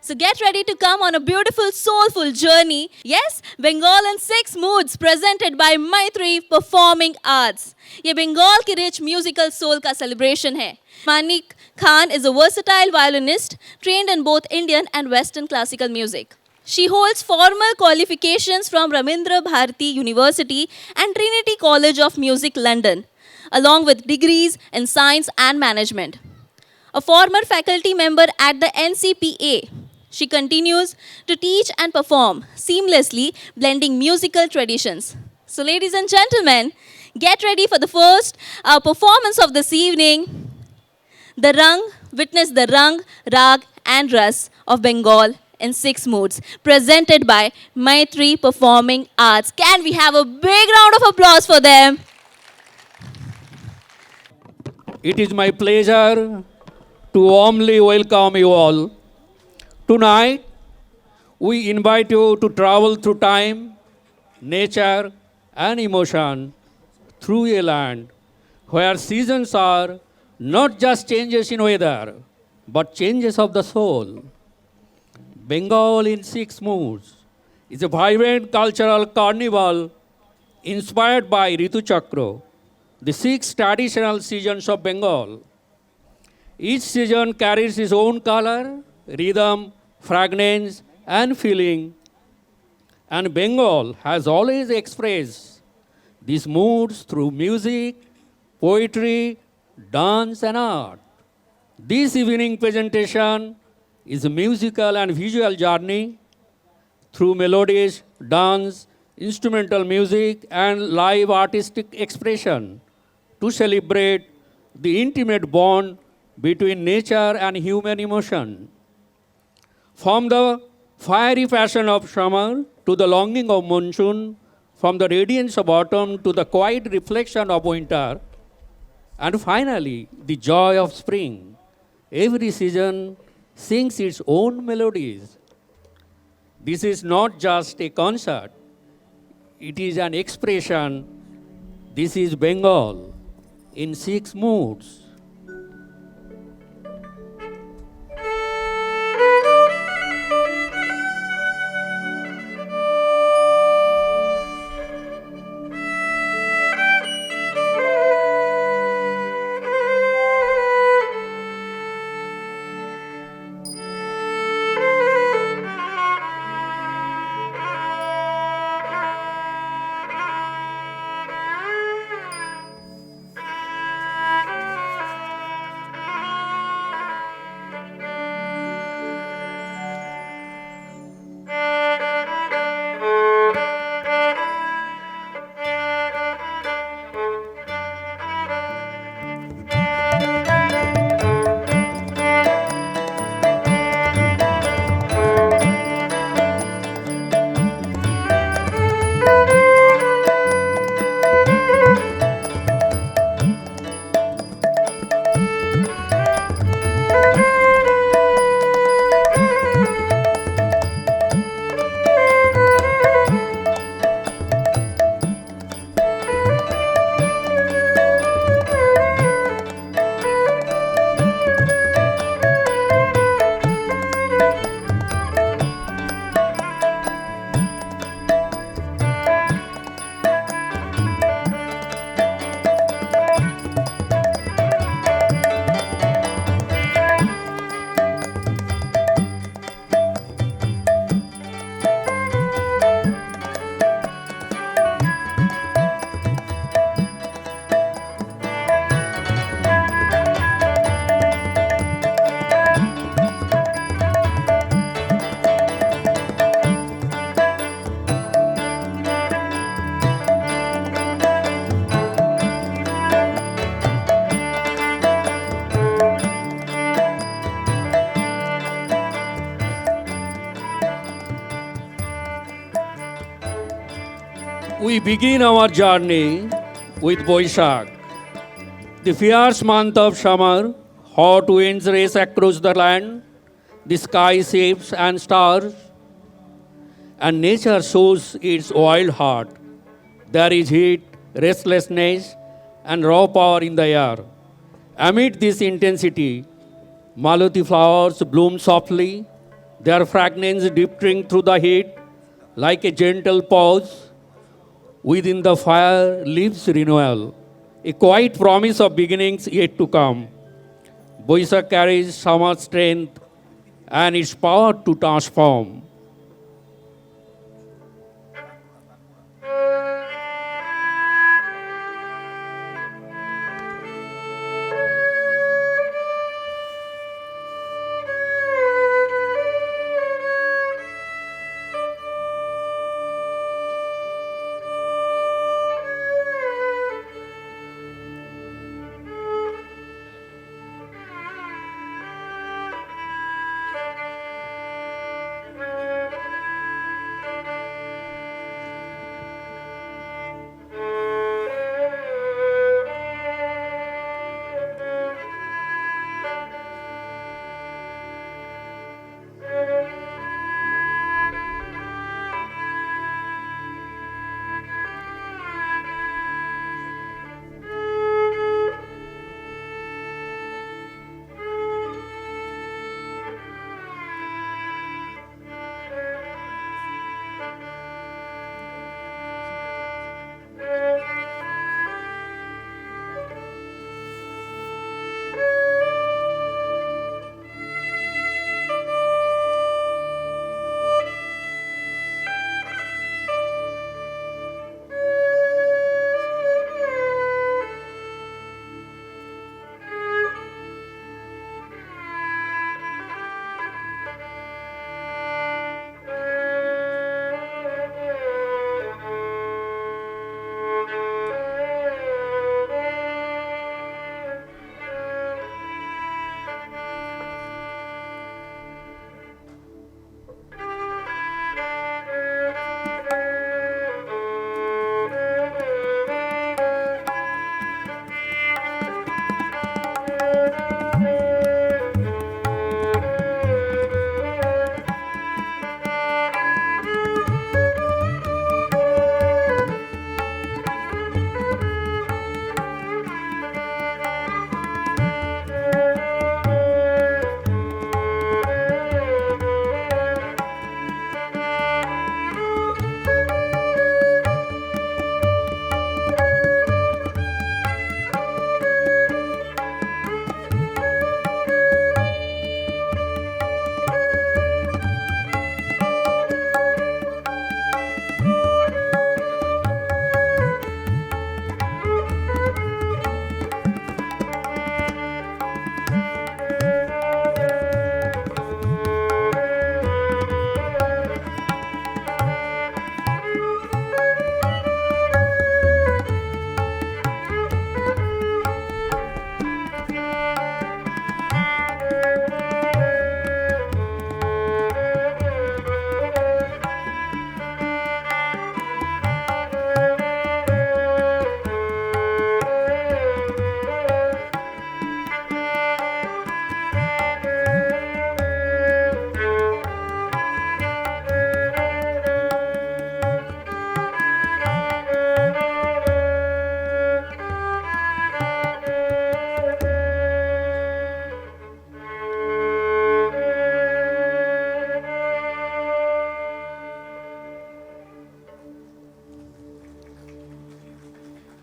So get ready to come on a beautiful, soulful journey. Yes, Bengal in 6 moods presented by Maitri Performing Arts. ये बंगाल की rich musical soul का celebration है. Manik Khan is a versatile violinist trained in both Indian and Western classical music. She holds formal qualifications from Ramindra Bharati University and Trinity College of Music, London, along with degrees in science and management. A former faculty member at the NCPA, she continues to teach and perform seamlessly, blending musical traditions. So, ladies and gentlemen, get ready for the first performance of this evening. The Rang, witness the Rang, Rag, and Ras of Bengal in 6 moods, presented by Maitri Performing Arts. Can we have a big round of applause for them? It is my pleasure to warmly welcome you all. Tonight, we invite you to travel through time, nature, and emotion through a land where seasons are not just changes in weather, but changes of the soul. Bengal in 6 moods is a vibrant cultural carnival inspired by Ritu Chakra, the 6 traditional seasons of Bengal. Each season carries its own color, rhythm, fragrance, and feeling, and Bengal has always expressed these moods through music, poetry, dance, and art. This evening presentation is a musical and visual journey through melodies, dance, instrumental music, and live artistic expression to celebrate the intimate bond between nature and human emotion. From the fiery passion of summer to the longing of monsoon, from the radiance of autumn to the quiet reflection of winter, and finally the joy of spring, every season sings its own melodies. This is not just a concert, it is an expression. This is Bengal in 6 moods. We begin our journey with Boishak, the fierce month of summer. Hot winds race across the land, the sky shapes and stars, and nature shows its wild heart. There is heat, restlessness, and raw power in the air. Amid this intensity, Malati flowers bloom softly, their fragrance drifting through the heat like a gentle pause. Within the fire lives renewal, a quiet promise of beginnings yet to come. Boishakh carries summer strength and its power to transform.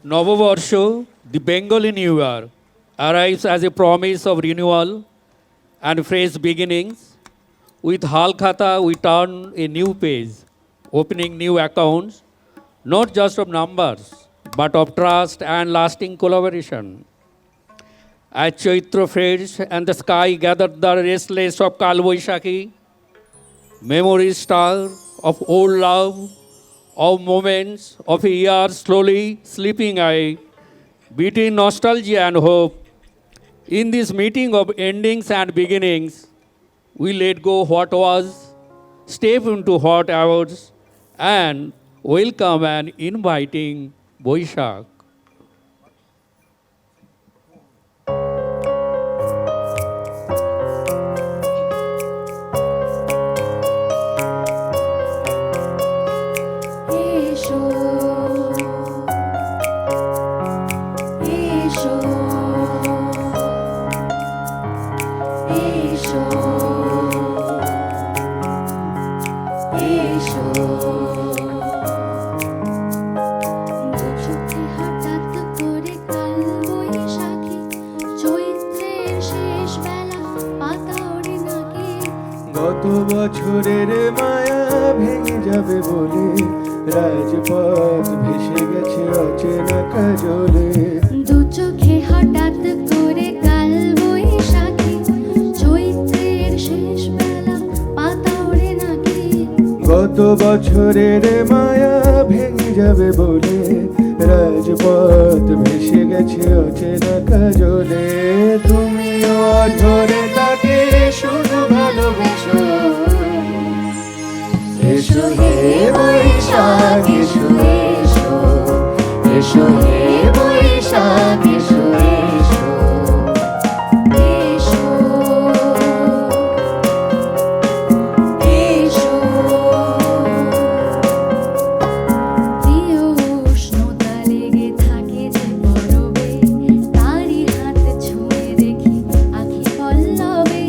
Novovarsho, the Bengali New Year, arrives as a promise of renewal and fresh beginnings. With Halkhata, we turn a new page, opening new accounts, not just of numbers, but of trust and lasting collaboration. As Chaitra fades and the sky gathered the restless of Kalboishaki, memories stir of old love, of moments of a year slowly slipping away, between nostalgia and hope. In this meeting of endings and beginnings, we let go what was, step into what hours, and welcome an inviting Boishakh. এসো এসো এসো বছরের মায়া ভেঙে যাবে বলে রাজপথ ভেসে গেছে অচেনা কাজলে। দু চোখে হঠাৎ করে কাল বৈশাখী, চৈত্রের শেষ বেলা পাতা ওড়ে নাকি। গত বছরের মায়া ভেঙে যাবে বলে রাজপথ ভেসে গেছে অচেনা কাজলে। তুমিও ধরে তাকে শুধু ভালোবেসো। এসো হে বৈশাখ এসো এসো, এসো হে বৈশাখ এসো এসো। এসো, এসো। প্রিয় উষ্ণতা লেগে থাকে যে পরবে, তারই হাত ছুঁয়ে দেখি আখি পল্লবে।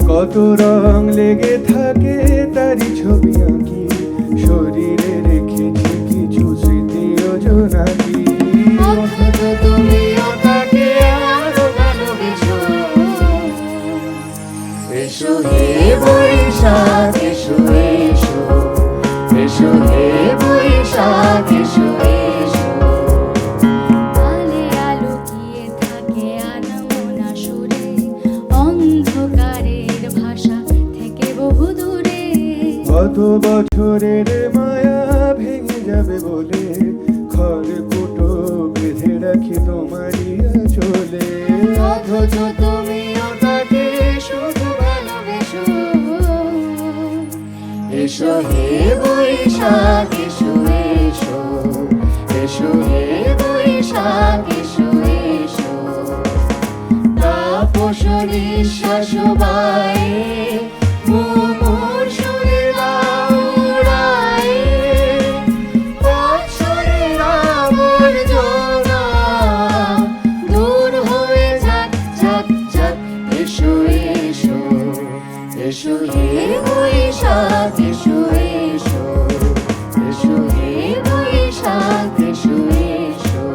কত রং লেগে থাকে তারই ছবি আঁকি, শরীরে রেখেছি কিছু স্মৃতি যোজনাকি। অথচ তুমিও তাকে আরো ভালোবেসো। এসো হে বৈশাখ এসো এসো, এসো হে বৈশাখ এসো এসো। আলে আলোকিয়ে থাকে আনমনা সুরে, অন্ধকারের ভাষা থেকে বহু দূরে। গত বছরের মায়া ভেঙে যাবে বলে খড়কুটো বেঁধে রাখি তোমারই চলে। অথচ তুমিও তাকে শুধু ভালোবেসো। এসো হে বৈশাখ এসো এসো, এসো হে বৈশাখ এসো এসো। তাপস নিঃশ্বাস বায়ে মুমুর সুরে দাও উড়ায়ে। বৎসরের আবর্জনা দূর হয়ে যাক যাক যাক। এসো এসো, এসো হে বৈশাখ এসো এসো, এসো হে বৈশাখ এসো এসো।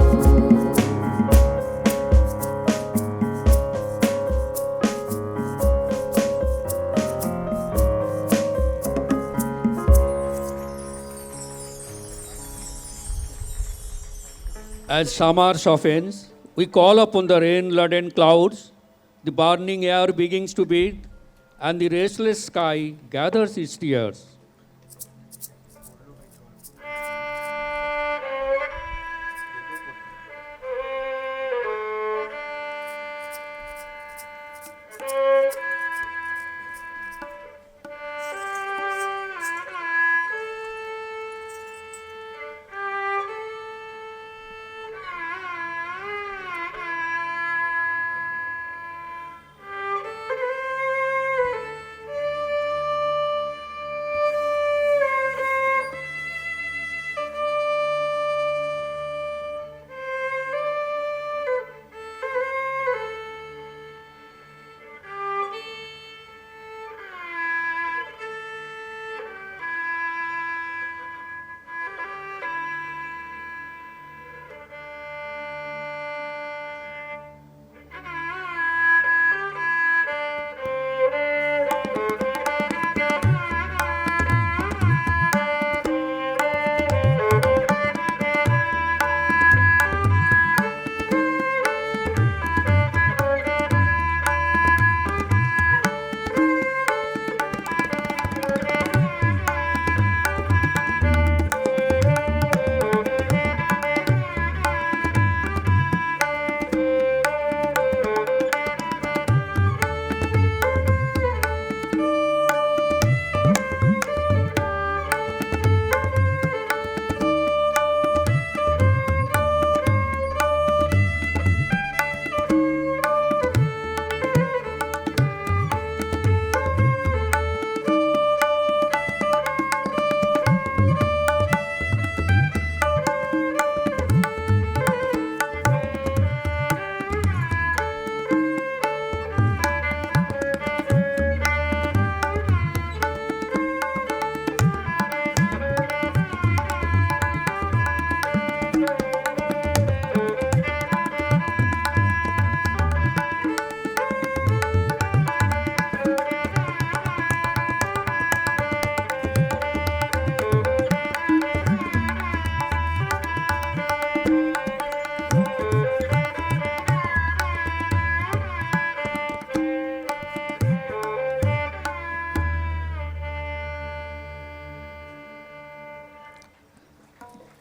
As summer softens, we call upon the rain-laden clouds, the burning air begins to beat, and the restless sky gathers its tears.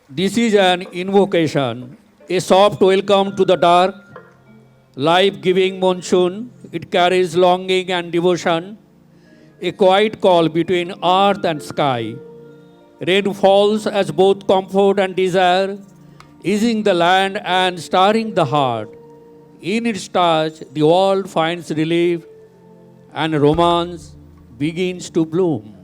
This is an invocation, a soft welcome to the dark, life giving monsoon. It carries longing and devotion, a quiet call between earth and sky. Rain falls as both comfort and desire, easing the land and stirring the heart. In its touch, the world finds relief and romance begins to bloom.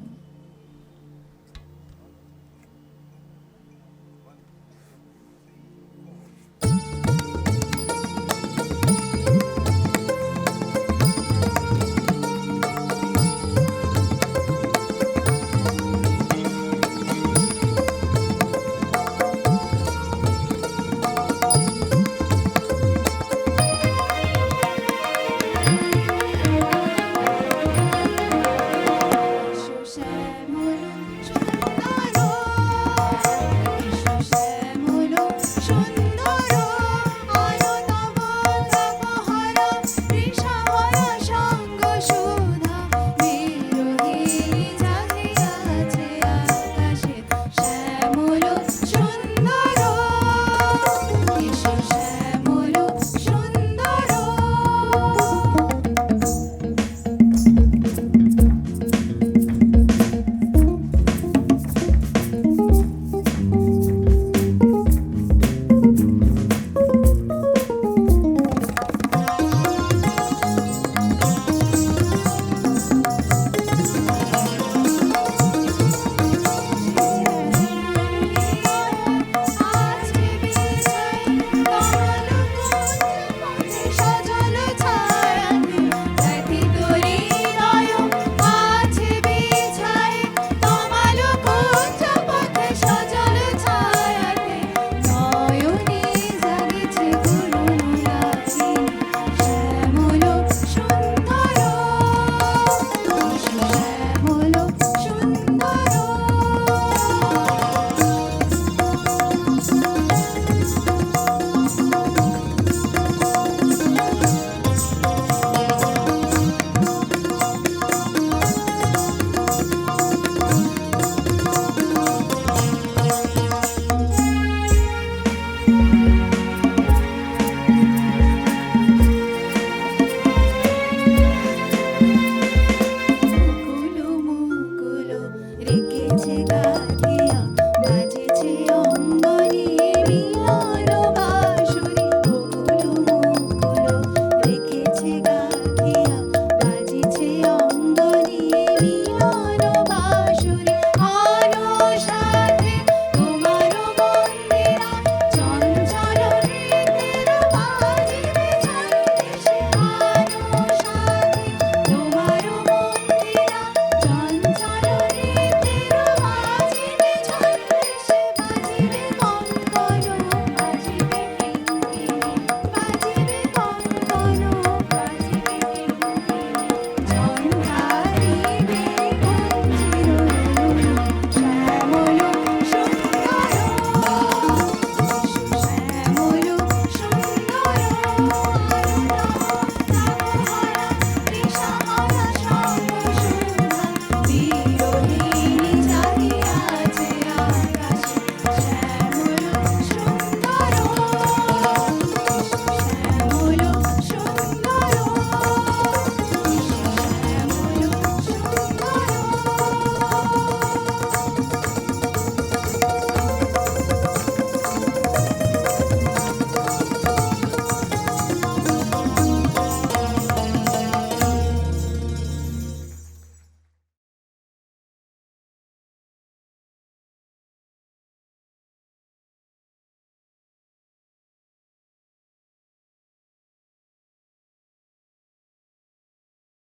রেখেছে গাছ